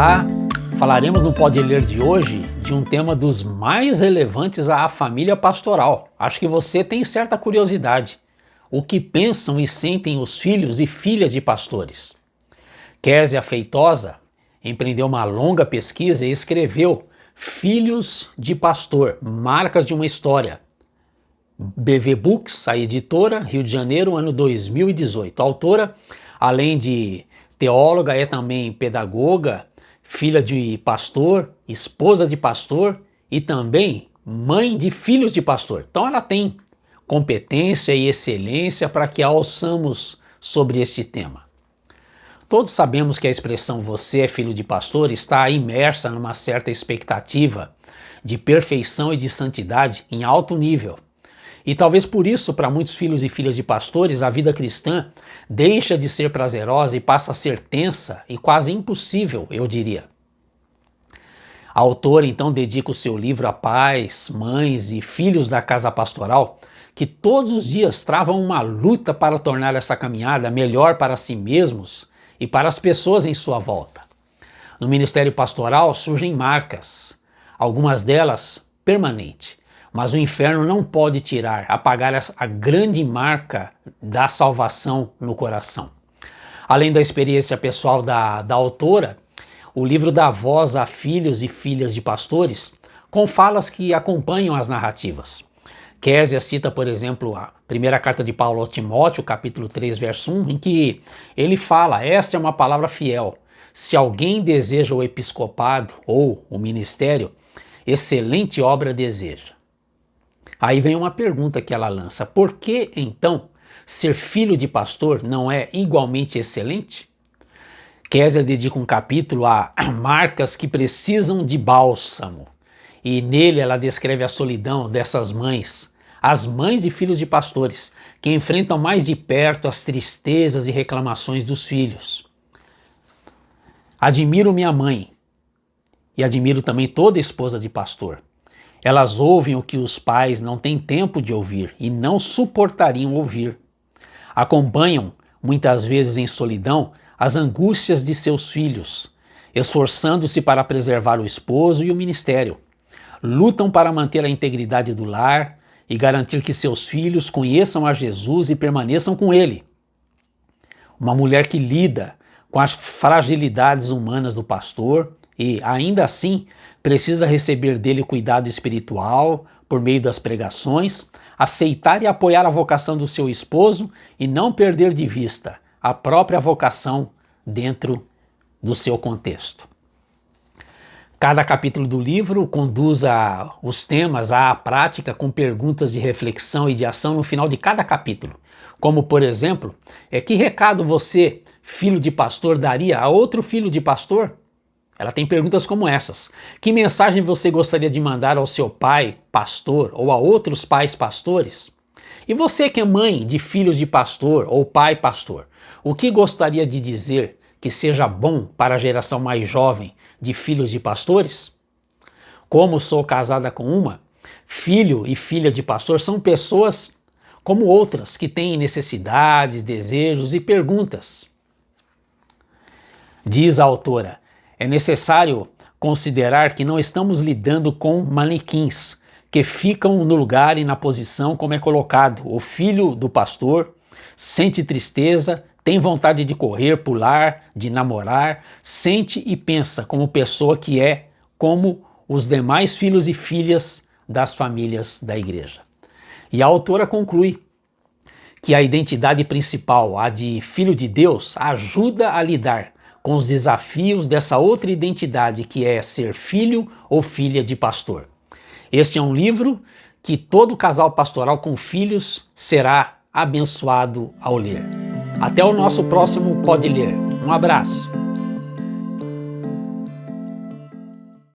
Olá, falaremos no Pode Ler de hoje de um tema dos mais relevantes à família pastoral. Acho que você tem certa curiosidade. O que pensam e sentem os filhos e filhas de pastores? Kézia Feitosa empreendeu uma longa pesquisa e escreveu Filhos de Pastor, Marcas de uma História. BV Books, a editora, Rio de Janeiro, ano 2018. A autora, além de teóloga, é também pedagoga, filha de pastor, esposa de pastor e também mãe de filhos de pastor. Então ela tem competência e excelência para que a ouçamos sobre este tema. Todos sabemos que a expressão "você é filho de pastor" está imersa numa certa expectativa de perfeição e de santidade em alto nível. E talvez por isso, para muitos filhos e filhas de pastores, a vida cristã deixa de ser prazerosa e passa a ser tensa e quase impossível, eu diria. A autora então dedica o seu livro a pais, mães e filhos da casa pastoral que todos os dias travam uma luta para tornar essa caminhada melhor para si mesmos e para as pessoas em sua volta. No ministério pastoral surgem marcas, algumas delas permanentes. Mas o inferno não pode apagar a grande marca da salvação no coração. Além da experiência pessoal da autora, o livro dá voz a filhos e filhas de pastores com falas que acompanham as narrativas. Kézia cita, por exemplo, a primeira carta de Paulo a Timóteo, capítulo 3, verso 1, em que ele fala: "Essa é uma palavra fiel. Se alguém deseja o episcopado ou o ministério, excelente obra deseja." Aí vem uma pergunta que ela lança: por que então ser filho de pastor não é igualmente excelente? Kézia dedica um capítulo a marcas que precisam de bálsamo, e nele ela descreve a solidão dessas mães, as mães de filhos de pastores, que enfrentam mais de perto as tristezas e reclamações dos filhos. Admiro minha mãe e admiro também toda esposa de pastor. Elas ouvem o que os pais não têm tempo de ouvir e não suportariam ouvir. Acompanham, muitas vezes em solidão, as angústias de seus filhos, esforçando-se para preservar o esposo e o ministério. Lutam para manter a integridade do lar e garantir que seus filhos conheçam a Jesus e permaneçam com ele. Uma mulher que lida com as fragilidades humanas do pastor e, ainda assim, precisa receber dele cuidado espiritual por meio das pregações, aceitar e apoiar a vocação do seu esposo e não perder de vista a própria vocação dentro do seu contexto. Cada capítulo do livro conduz os temas à prática com perguntas de reflexão e de ação no final de cada capítulo. Como, por exemplo, que recado você, filho de pastor, daria a outro filho de pastor? Ela tem perguntas como essas: que mensagem você gostaria de mandar ao seu pai, pastor, ou a outros pais pastores? E você que é mãe de filhos de pastor ou pai pastor, o que gostaria de dizer que seja bom para a geração mais jovem de filhos de pastores? Como sou casada com uma, filho e filha de pastor são pessoas como outras que têm necessidades, desejos e perguntas. Diz a autora: é necessário considerar que não estamos lidando com manequins que ficam no lugar e na posição como é colocado. O filho do pastor sente tristeza, tem vontade de correr, pular, de namorar, sente e pensa como pessoa que é como os demais filhos e filhas das famílias da igreja. E a autora conclui que a identidade principal, a de filho de Deus, ajuda a lidar com os desafios dessa outra identidade que é ser filho ou filha de pastor. Este é um livro que todo casal pastoral com filhos será abençoado ao ler. Até o nosso próximo Pode Ler. Um abraço.